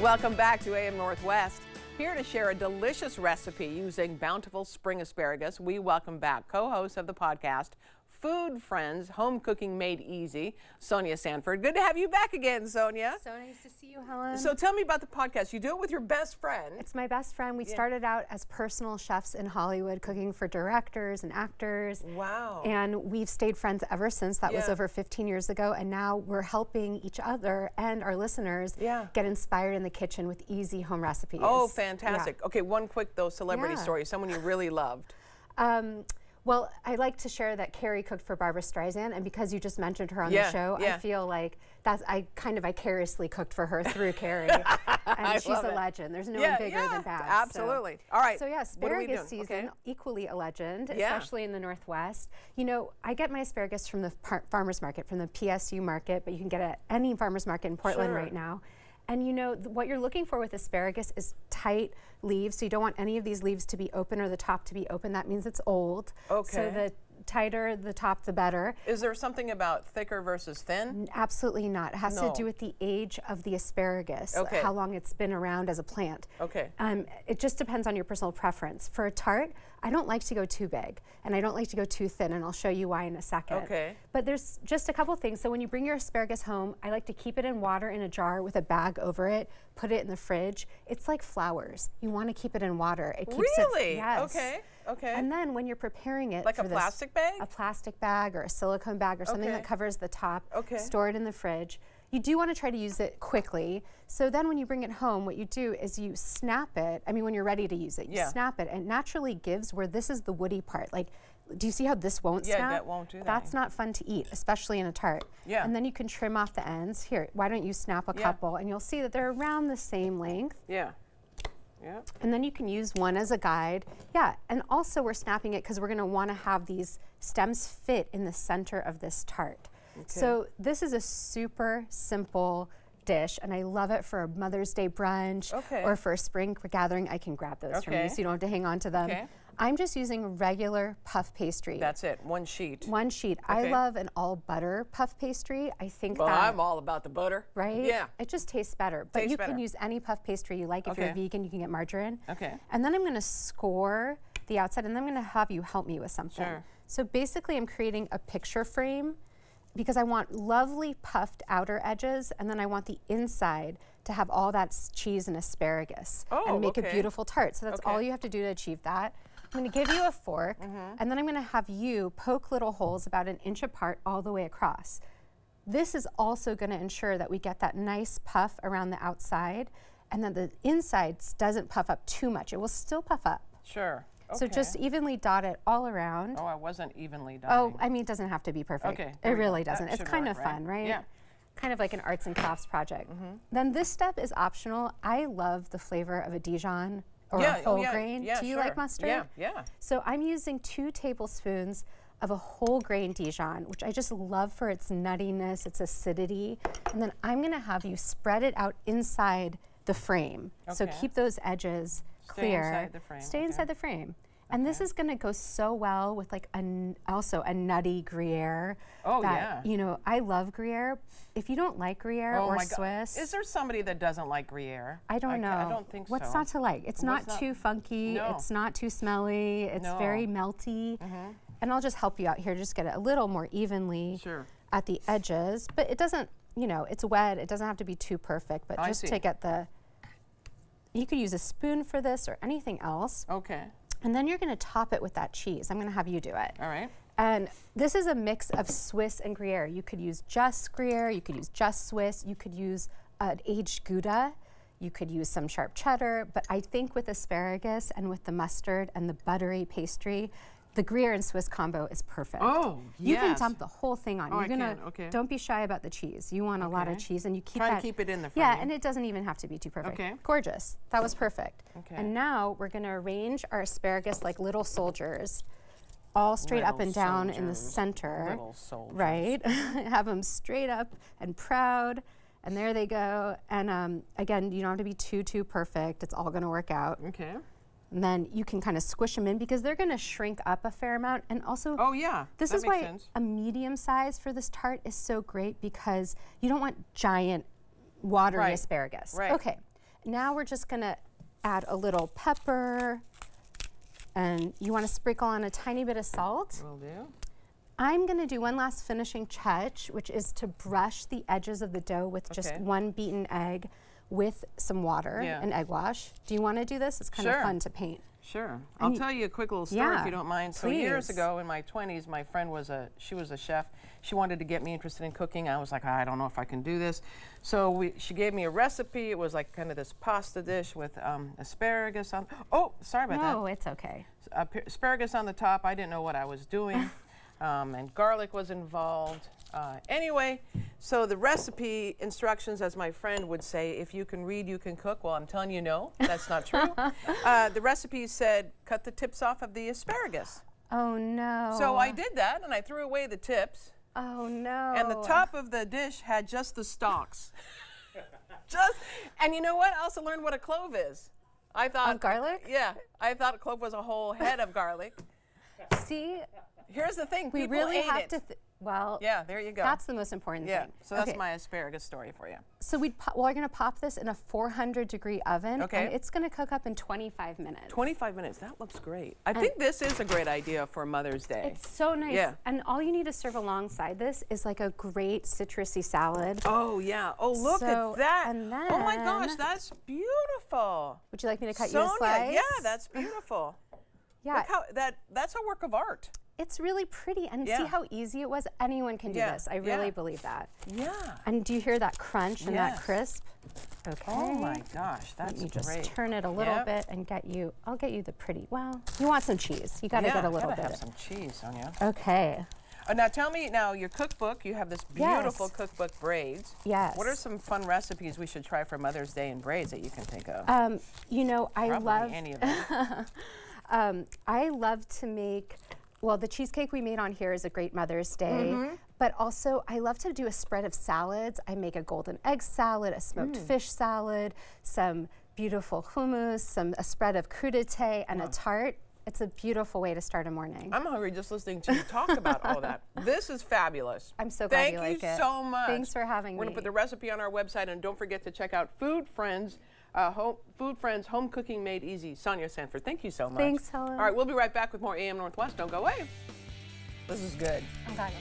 Welcome back to AM Northwest. Here to share a delicious recipe using bountiful spring asparagus, we welcome back co-host of the podcast, Food Friends, Home Cooking Made Easy, Sonya Sanford. Good to have you back again, Sonya. So nice to see you, Helen. So tell me about the podcast. You do it with your best friend. It's my best friend. We started out as personal chefs in Hollywood, cooking for directors and actors. Wow. And we've stayed friends ever since. That was over 15 years ago. And now we're helping each other and our listeners get inspired in the kitchen with easy home recipes. Oh, fantastic. Okay, one quick, though, celebrity story, someone you really loved. Well, I like to share that Carrie cooked for Barbara Streisand, and because you just mentioned her on the show, I feel like I kind of vicariously cooked for her through Carrie. And she's a legend. There's no one bigger than Babs. Absolutely. So. All right. So yeah, asparagus season, equally a legend, especially in the Northwest. You know, I get my asparagus from the farmer's market, from the PSU market, but you can get it at any farmer's market in Portland right now. And you know, what you're looking for with asparagus is tight leaves, so you don't want any of these leaves to be open or the top to be open. That means it's old. Okay. So the tighter the top, the better. Is there something about thicker versus thin? Absolutely not. It has to do with the age of the asparagus, how long it's been around as a plant. Okay. It just depends on your personal preference. For a tart, I don't like to go too big, and I don't like to go too thin, and I'll show you why in a second. Okay. But there's just a couple things. So when you bring your asparagus home, I like to keep it in water in a jar with a bag over it, put it in the fridge. It's like flowers. You want to keep it in water. It keeps it, yes. Okay. Okay. And then when you're preparing it, like a plastic bag? A plastic bag or a silicone bag or something that covers the top. Store it in the fridge. You do want to try to use it quickly. So then when you bring it home, what you do is you snap it. I mean, when you're ready to use it, you snap it, and it naturally gives where this is the woody part. Like, do you see how this won't snap? Yeah, that won't do that. That's not fun to eat, especially in a tart. Yeah. And then you can trim off the ends. Here, why don't you snap a couple, and you'll see that they're around the same length. Yeah. Yeah. And then you can use one as a guide. Yeah, and also we're snapping it because we're going to want to have these stems fit in the center of this tart. Okay. So this is a super simple dish, and I love it for a Mother's Day brunch or for a spring gathering. I can grab those from you so you don't have to hang on to them. Okay. I'm just using regular puff pastry. That's it, one sheet. One sheet. I love an all butter puff pastry. I think that I'm all about the butter. Right? Yeah. It just tastes better. But you can use any puff pastry you like. If you're a vegan, you can get margarine. Okay. And then I'm going to score the outside, and then I'm going to have you help me with something. Sure. So basically, I'm creating a picture frame because I want lovely puffed outer edges, and then I want the inside to have all that cheese and asparagus and make a beautiful tart. So that's all you have to do to achieve that. I'm going to give you a fork, and then I'm going to have you poke little holes about 1 inch apart all the way across. This is also going to ensure that we get that nice puff around the outside, and that the inside doesn't puff up too much. It will still puff up. Sure. Okay. So just evenly dot it all around. Oh, I wasn't evenly dotting. Oh, I mean, it doesn't have to be perfect. Okay. It really doesn't. It's kind of fun, right? Yeah. Kind of like an arts and crafts project. Then this step is optional. I love the flavor of a Dijon or a whole grain. Do you like mustard? Yeah, yeah. So I'm using 2 tablespoons of a whole grain Dijon, which I just love for its nuttiness, its acidity. And then I'm gonna have you spread it out inside the frame. So keep those edges clear. Stay inside the frame. Stay inside the frame. And this is going to go so well with like also a nutty Gruyere. Oh, yeah. You know, I love Gruyere. If you don't like Gruyere or Swiss. Is there somebody that doesn't like Gruyere? I don't know. I don't think so. What's not to like? It's not too funky. No. It's not too smelly. It's very melty. And I'll just help you out here. Just get it a little more evenly at the edges. But it doesn't, you know, it's wet. It doesn't have to be too perfect. But just to get the, you could use a spoon for this or anything else. Okay. And then you're going to top it with that cheese. I'm going to have you do it. All right. And this is a mix of Swiss and Gruyere. You could use just Gruyere. You could use just Swiss. You could use an aged Gouda. You could use some sharp cheddar. But I think with asparagus and with the mustard and the buttery pastry, the Gruyere and Swiss combo is perfect. Oh, You can dump the whole thing on. Oh, You're gonna, don't be shy about the cheese. You want a lot of cheese, and you keep Try to keep it in the frame. Yeah, and it doesn't even have to be too perfect. Okay. Gorgeous. That was perfect. Okay. And now we're gonna arrange our asparagus like little soldiers, all straight up and down in the center. Little soldiers. Right? Have them straight up and proud. And there they go. And again, you don't have to be too perfect. It's all gonna work out. Okay. And then you can kind of squish them in because they're going to shrink up a fair amount. And also, this is why a medium size for this tart is so great, because you don't want giant watery asparagus. Right. Okay. now we're just gonna add a little pepper, and you wanna sprinkle on a tiny bit of salt. Will do. I'm gonna do one last finishing touch, which is to brush the edges of the dough with just one beaten egg with some water and egg wash. Do you wanna do this? It's kind of fun to paint. Sure. I'll tell you a quick little story if you don't mind. So please. Years ago in my 20s, my friend was she was a chef. She wanted to get me interested in cooking. I was like, I don't know if I can do this. So she gave me a recipe. It was like kind of this pasta dish with asparagus on. Oh, sorry about that. No, it's okay. Asparagus on the top. I didn't know what I was doing. And garlic was involved. Anyway, so the recipe instructions, as my friend would say, if you can read, you can cook. Well, I'm telling you, no, that's not true. The recipe said, cut the tips off of the asparagus. Oh, no. So I did that, and I threw away the tips. Oh, no. And the top of the dish had just the stalks. And you know what? I also learned what a clove is. I thought garlic? Yeah, I thought a clove was a whole head of garlic. See? Here's the thing, we really have to, well, yeah, there you go. That's the most important thing. So that's my asparagus story for you. So we're gonna pop this in a 400-degree oven, and it's gonna cook up in 25 minutes. 25 minutes, that looks great. I think this is a great idea for Mother's Day. It's so nice. Yeah. And all you need to serve alongside this is like a great citrusy salad. Oh, yeah. Oh, look at that. And then, oh my gosh, that's beautiful. Would you like me to cut Sonya, you a slice? yeah, that's beautiful. Yeah. Look how that's a work of art. It's really pretty, and see how easy it was? Anyone can do this. I really believe that. Yeah. And do you hear that crunch and that crisp? Okay. Oh my gosh, that's Let me just great. turn it a little bit and I'll get you the pretty, well, you want some cheese. You gotta get a little bit. Have some cheese, Sonya. Okay. Now tell me, your cookbook, you have this beautiful cookbook, braids. Yes. What are some fun recipes we should try for Mother's Day in braids that you can think of? You know, I love any of them. I love to make, well, the cheesecake we made on here is a great Mother's Day, but also I love to do a spread of salads. I make a golden egg salad, a smoked fish salad, some beautiful hummus, a spread of crudité, and a tart. It's a beautiful way to start a morning. I'm hungry just listening to you talk about all that. This is fabulous. I'm so glad you like it. Thank you so much. Thanks for having me. We're going to put the recipe on our website, and don't forget to check out Food Friends Home Cooking Made Easy. Sonya Sanford, thank you so much. Thanks, Helen. All right, we'll be right back with more AM Northwest. Don't go away. This is good. I got it.